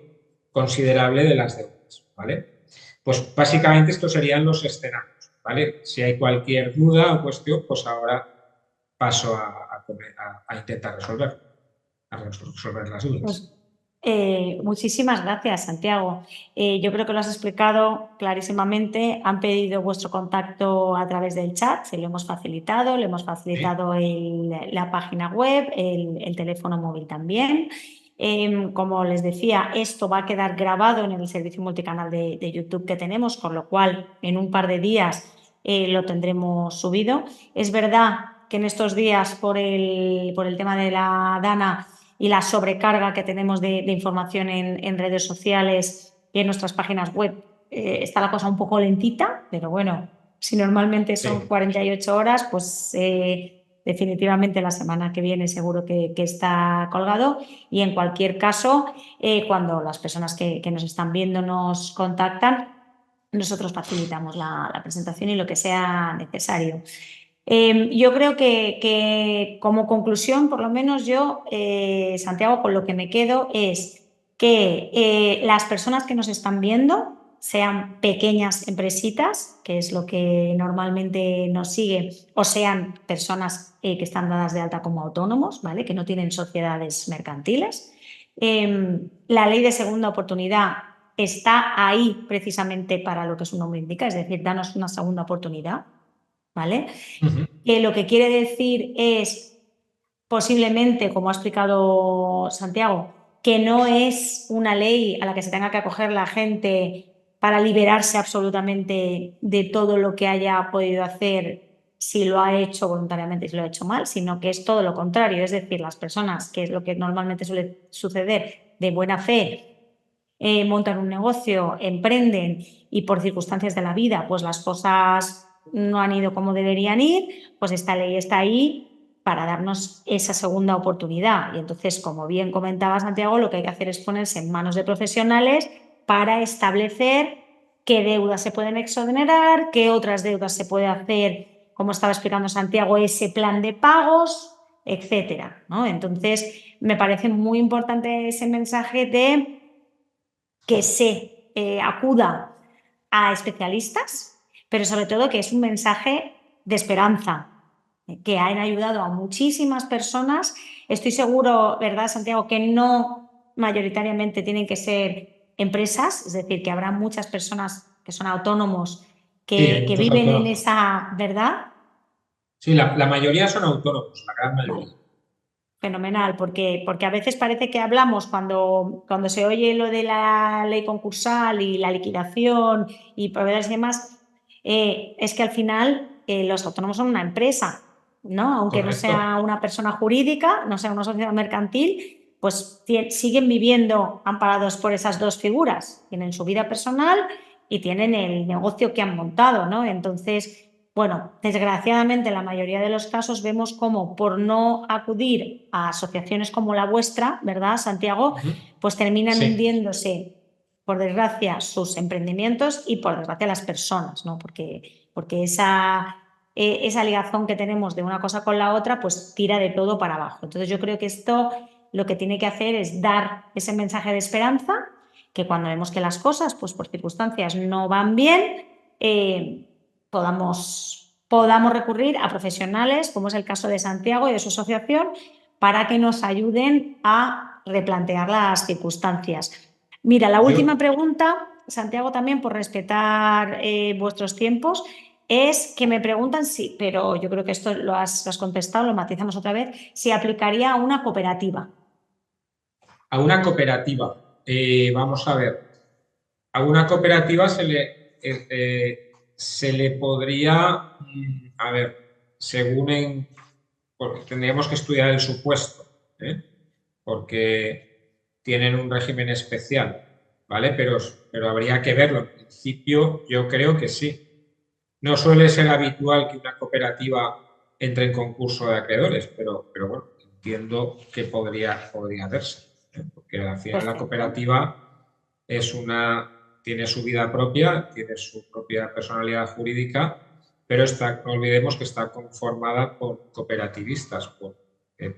considerable de las deudas, ¿vale? Pues básicamente estos serían los escenarios, ¿vale? Si hay cualquier duda o cuestión, pues ahora paso a intentar resolver las dudas. Pues, muchísimas gracias, Santiago. Yo creo que lo has explicado clarísimamente. Han pedido vuestro contacto a través del chat, se lo hemos facilitado, le hemos facilitado la página web, el teléfono móvil también. Como les decía, esto va a quedar grabado en el servicio multicanal de YouTube que tenemos, con lo cual en un par de días lo tendremos subido. Es verdad que en estos días, por el tema de la DANA y la sobrecarga que tenemos de información en redes sociales y en nuestras páginas web, está la cosa un poco lentita, pero bueno, si normalmente son 48 horas, pues definitivamente la semana que viene seguro que está colgado. Y en cualquier caso, cuando las personas que nos están viendo nos contactan, nosotros facilitamos la presentación y lo que sea necesario. Yo creo que como conclusión, por lo menos yo, Santiago, con lo que me quedo es que las personas que nos están viendo sean pequeñas empresitas, que es lo que normalmente nos sigue, o sean personas que están dadas de alta como autónomos, ¿vale? Que no tienen sociedades mercantiles. La ley de segunda oportunidad está ahí precisamente para lo que su nombre indica, es decir, danos una segunda oportunidad, ¿vale? Que lo que quiere decir es, posiblemente, como ha explicado Santiago, que no es una ley a la que se tenga que acoger la gente para liberarse absolutamente de todo lo que haya podido hacer si lo ha hecho voluntariamente y si lo ha hecho mal, sino que es todo lo contrario, es decir, las personas, que es lo que normalmente suele suceder, de buena fe, montan un negocio, emprenden y por circunstancias de la vida pues las cosas no han ido como deberían ir, pues esta ley está ahí para darnos esa segunda oportunidad. Y entonces, como bien comentaba Santiago, lo que hay que hacer es ponerse en manos de profesionales para establecer qué deudas se pueden exonerar, qué otras deudas se puede hacer, como estaba explicando Santiago, ese plan de pagos, etcétera, ¿no? Entonces, me parece muy importante ese mensaje de que se acuda a especialistas, pero sobre todo que es un mensaje de esperanza, que han ayudado a muchísimas personas. Estoy seguro, ¿verdad, Santiago?, que no mayoritariamente tienen que ser empresas, es decir, que habrá muchas personas que son autónomos Sí, hay que muchos viven en autónomos. esa, ¿verdad? Sí, la mayoría son autónomos, la gran Vale. mayoría. Fenomenal, porque a veces parece que hablamos cuando se oye lo de la ley concursal y la liquidación y proveedores y demás, es que al final los autónomos son una empresa, ¿no? Aunque no Correcto. sea una persona jurídica, no sea una sociedad mercantil, pues siguen viviendo amparados por esas dos figuras. Tienen su vida personal y tienen el negocio que han montado, ¿no? Entonces, bueno, desgraciadamente en la mayoría de los casos vemos cómo por no acudir a asociaciones como la vuestra, ¿verdad, Santiago? Pues terminan Sí. hundiéndose, por desgracia, sus emprendimientos y por desgracia las personas, ¿no? Porque esa ligazón que tenemos de una cosa con la otra, pues tira de todo para abajo. Entonces yo creo que esto lo que tiene que hacer es dar ese mensaje de esperanza, que cuando vemos que las cosas, pues por circunstancias no van bien, podamos recurrir a profesionales, como es el caso de Santiago y de su asociación, para que nos ayuden a replantear las circunstancias. Mira, la última pregunta, Santiago, también por respetar vuestros tiempos, es que me preguntan si, pero yo creo que esto lo has contestado, lo matizamos otra vez, si aplicaría a una cooperativa. A una cooperativa, vamos a ver, a una cooperativa se le podría, a ver, porque tendríamos que estudiar el supuesto, ¿eh? Porque tienen un régimen especial, ¿vale? Pero habría que verlo. En principio, yo creo que sí. No suele ser habitual que una cooperativa entre en concurso de acreedores, pero bueno, entiendo que podría hacerse, ¿eh? Porque al final la Perfecto. cooperativa tiene su vida propia, tiene su propia personalidad jurídica, pero no olvidemos que está conformada por cooperativistas, por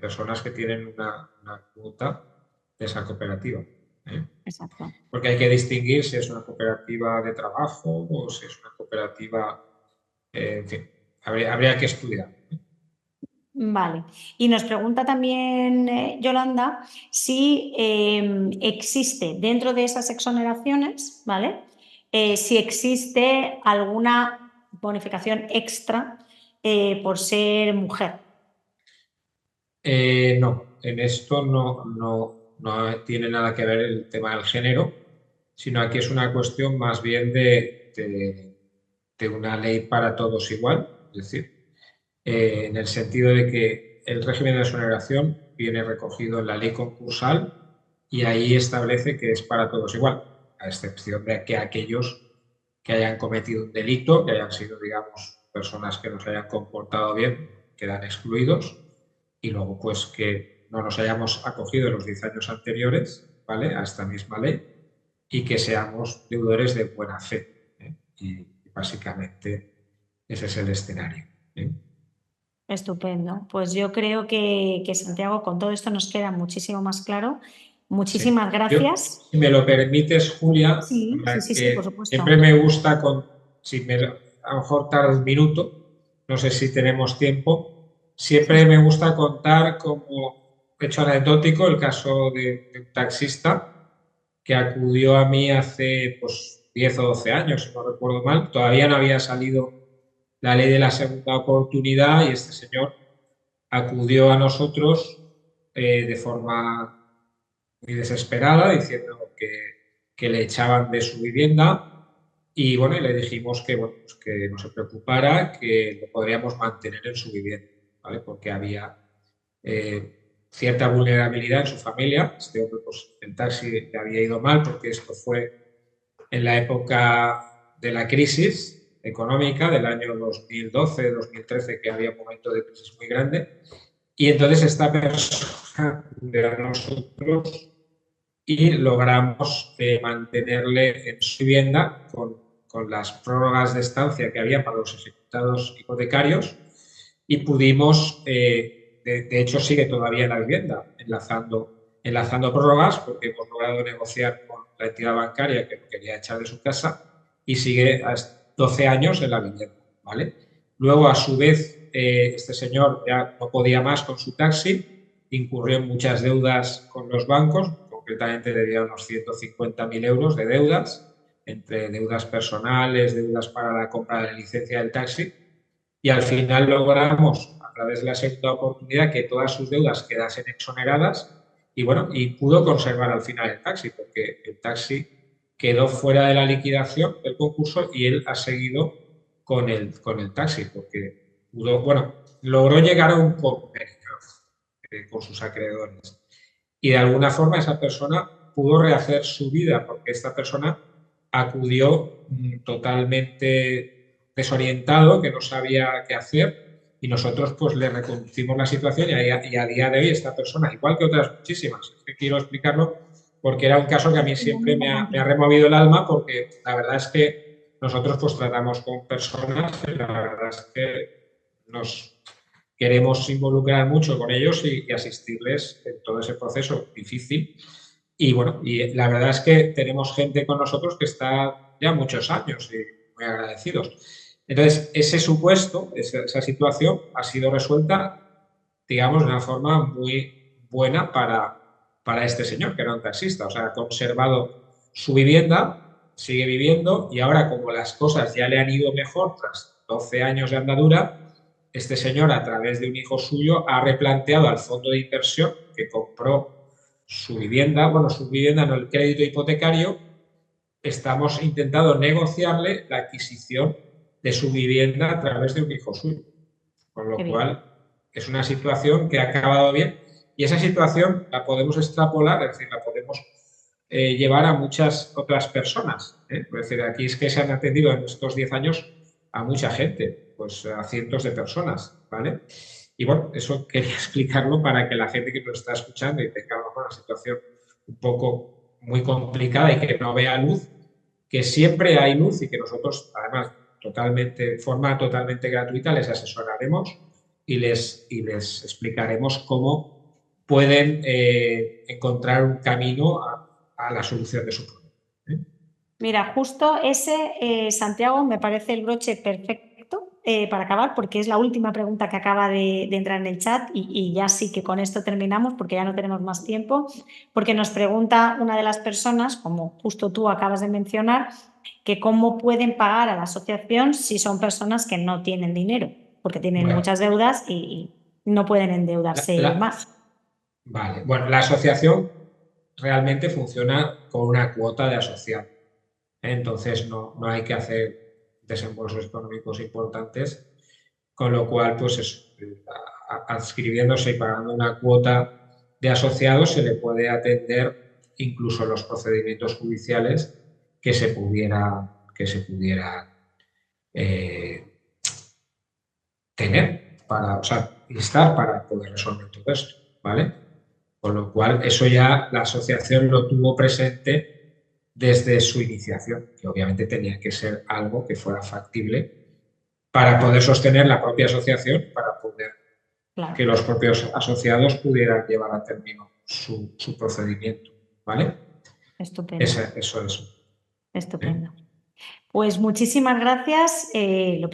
personas que tienen una cuota de esa cooperativa, ¿eh? Exacto. Porque hay que distinguir si es una cooperativa de trabajo o si es una cooperativa, en fin, habría que estudiar. Vale. Y nos pregunta también Yolanda si existe dentro de esas exoneraciones, ¿vale? Si existe alguna bonificación extra por ser mujer. No, en esto no tiene nada que ver el tema del género, sino aquí es una cuestión más bien de una ley para todos igual, es decir, en el sentido de que el régimen de exoneración viene recogido en la ley concursal y ahí establece que es para todos igual, a excepción de que aquellos que hayan cometido un delito, que hayan sido, digamos, personas que no se hayan comportado bien, quedan excluidos y luego pues que no nos hayamos acogido en los 10 años anteriores, ¿vale?, a esta misma ley y que seamos deudores de buena fe, ¿eh? Y básicamente ese es el escenario, ¿eh? Estupendo. Pues yo creo que Santiago, con todo esto nos queda muchísimo más claro. Muchísimas Yo, gracias. si me lo permites, Julia, Sí, sí, sí, sí, por siempre supuesto. me gusta, a lo mejor tarda un minuto, no sé si tenemos tiempo, Sí, siempre me gusta contar como hecho anecdótico el caso de un taxista que acudió a mí hace pues 10 o 12 años, si no recuerdo mal. Todavía no había salido la ley de la segunda oportunidad y este señor acudió a nosotros de forma muy desesperada, diciendo que le echaban de su vivienda y bueno, y le dijimos que, bueno, pues que no se preocupara, que lo podríamos mantener en su vivienda, ¿vale? Porque había cierta vulnerabilidad en su familia. Este hombre, pues el taxi le había ido mal porque esto fue en la época de la crisis económica del año 2012-2013, que había un momento de crisis muy grande. Y entonces esta persona de nosotros y logramos mantenerle en su vivienda con las prórrogas de estancia que había para los ejecutados hipotecarios y pudimos, de hecho sigue todavía en la vivienda, enlazando prórrogas porque hemos logrado negociar con la entidad bancaria que lo quería echar de su casa y sigue a 12 años en la vivienda, ¿vale? Luego, a su vez, este señor ya no podía más con su taxi, incurrió en muchas deudas con los bancos, concretamente debía unos 150.000 euros de deudas, entre deudas personales, deudas para la compra de la licencia del taxi, y al final logramos, a través de la segunda oportunidad, que todas sus deudas quedasen exoneradas y bueno, y pudo conservar al final el taxi, porque el taxi quedó fuera de la liquidación del concurso y él ha seguido con el taxi, porque pudo, bueno, logró llegar a un convenio con sus acreedores. Y de alguna forma esa persona pudo rehacer su vida, porque esta persona acudió totalmente desorientado, que no sabía qué hacer, y nosotros pues le reconducimos la situación y a día de hoy esta persona, igual que otras muchísimas, es que quiero explicarlo porque era un caso que a mí muy siempre me ha importante. removido el alma, porque la verdad es que nosotros pues tratamos con personas y la verdad es que nos queremos involucrar mucho con ellos y asistirles en todo ese proceso difícil. Y bueno, y la verdad es que tenemos gente con nosotros que está ya muchos años y muy agradecidos. Entonces, ese supuesto, esa situación ha sido resuelta, digamos, de una forma muy buena para este señor, que era un taxista. O sea, ha conservado su vivienda, sigue viviendo y ahora, como las cosas ya le han ido mejor tras 12 años de andadura, este señor, a través de un hijo suyo, ha replanteado al fondo de inversión que compró su vivienda, bueno, su vivienda no, el crédito hipotecario, estamos intentando negociarle la adquisición de su vivienda a través de un hijo suyo. Con Qué lo bien. cual, es una situación que ha acabado bien y esa situación la podemos extrapolar, es decir, la podemos llevar a muchas otras personas. Es decir, aquí es que se han atendido en estos 10 años a mucha gente, pues a cientos de personas, ¿vale? Y bueno, eso quería explicarlo para que la gente que nos está escuchando y tenga una situación un poco muy complicada y que no vea luz, que siempre hay luz y que nosotros, además, forma totalmente gratuita, les asesoraremos y les explicaremos cómo pueden encontrar un camino a la solución de su problema. Mira, justo ese, Santiago, me parece el broche perfecto para acabar, porque es la última pregunta que acaba de entrar en el chat y ya sí que con esto terminamos, porque ya no tenemos más tiempo, porque nos pregunta una de las personas, como justo tú acabas de mencionar, que cómo pueden pagar a la asociación si son personas que no tienen dinero, porque tienen Bueno, muchas deudas y no pueden la, endeudarse la- más. vale. Bueno, la asociación realmente funciona con una cuota de asociado. Entonces no hay que hacer desembolsos económicos importantes, con lo cual, pues adscribiéndose y pagando una cuota de asociados se le puede atender incluso los procedimientos judiciales que se pudiera eh, tener para, o sea, instar para poder resolver todo esto, ¿vale? Con lo cual, eso ya la asociación lo tuvo presente desde su iniciación, que obviamente tenía que ser algo que fuera factible para poder sostener la propia asociación, para poder Claro. que los propios asociados pudieran llevar a término su procedimiento. ¿vale? Estupendo. Eso es. Estupendo. Pues muchísimas gracias. Lo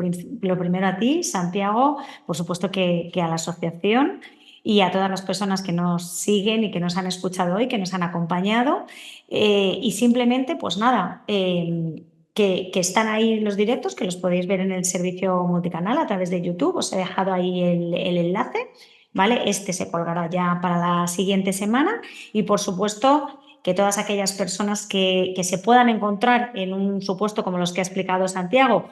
primero a ti, Santiago, por supuesto que a la asociación y a todas las personas que nos siguen y que nos han escuchado hoy, que nos han acompañado. Y simplemente, pues nada, que están ahí los directos, que los podéis ver en el servicio multicanal a través de YouTube. Os he dejado ahí el enlace, ¿vale? Este se colgará ya para la siguiente semana y, por supuesto, que todas aquellas personas que se puedan encontrar en un supuesto como los que ha explicado Santiago,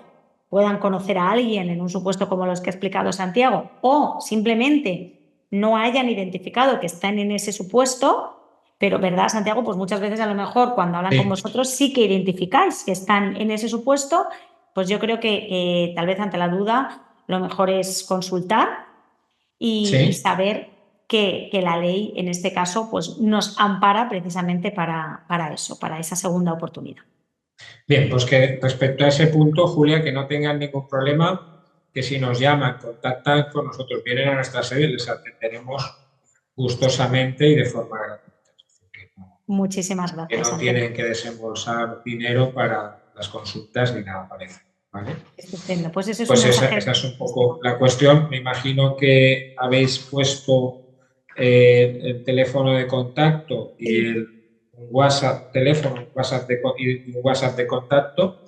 puedan conocer a alguien en un supuesto como los que ha explicado Santiago, o simplemente no hayan identificado que están en ese supuesto, pero ¿verdad, Santiago? Pues muchas veces a lo mejor cuando hablan con vosotros sí que identificáis que están en ese supuesto, pues yo creo que tal vez ante la duda lo mejor es consultar y saber que la ley, en este caso, pues nos ampara precisamente para eso, para esa segunda oportunidad. Bien, pues que respecto a ese punto, Julia, que no tengan ningún problema, que si nos llaman, contactan con nosotros, vienen a nuestra sede, les atenderemos gustosamente y de forma gratuita. Muchísimas gracias. Que no tienen que desembolsar dinero para las consultas ni nada parece. ¿Vale? Estupendo. Pues eso es pues un esa es un poco la cuestión. Me imagino que habéis puesto el teléfono de contacto y un WhatsApp y un WhatsApp de contacto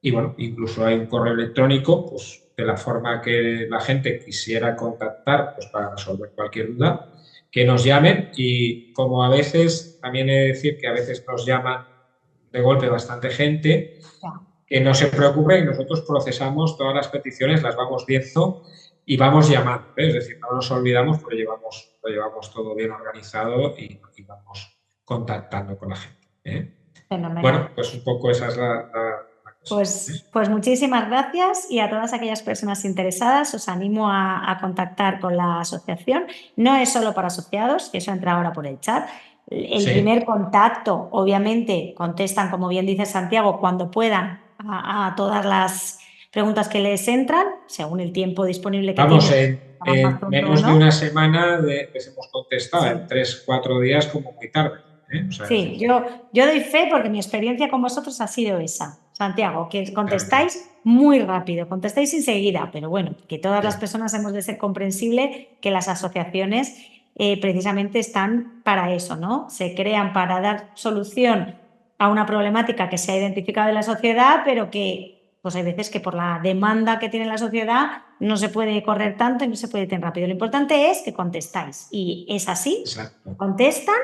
y bueno, incluso hay un correo electrónico, pues de la forma que la gente quisiera contactar, pues para resolver cualquier duda, que nos llamen y como a veces, también he de decir que a veces nos llaman de golpe bastante gente, que no se preocupe y nosotros procesamos todas las peticiones, las vamos viendo y vamos llamando, ¿eh? Es decir, no nos olvidamos porque lo llevamos todo bien organizado y vamos contactando con la gente. ¿eh? Bueno, pues un poco esa es la cosa. Pues muchísimas gracias y a todas aquellas personas interesadas os animo a contactar con la asociación. No es solo para asociados, que eso entra ahora por el chat. El primer contacto, obviamente, contestan, como bien dice Santiago, cuando puedan a todas las preguntas que les entran, según el tiempo disponible que tienen. En menos de una semana les hemos contestado, en 3-4 días como muy tarde. O sea, sí, yo doy fe porque mi experiencia con vosotros ha sido esa, Santiago, que contestáis muy rápido, contestáis enseguida, pero bueno, que todas las personas hemos de ser comprensibles que las asociaciones precisamente están para eso, ¿no? Se crean para dar solución a una problemática que se ha identificado en la sociedad, pero que pues hay veces que por la demanda que tiene la sociedad no se puede correr tanto y no se puede ir tan rápido. Lo importante es que contestáis y es así, contestan.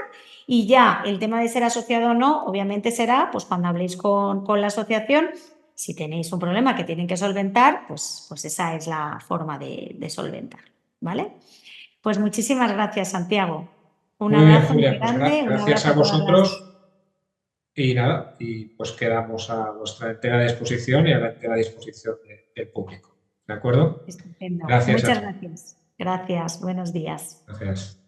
Y ya el tema de ser asociado o no, obviamente será pues cuando habléis con la asociación, si tenéis un problema que tienen que solventar, pues esa es la forma de solventar, ¿vale? Pues muchísimas gracias, Santiago. Un abrazo muy grande. Gracias a vosotros y nada, y pues quedamos a vuestra entera disposición y a la entera disposición del público. ¿De acuerdo? Estupendo. Gracias. Muchas gracias. Gracias. Buenos días. Gracias.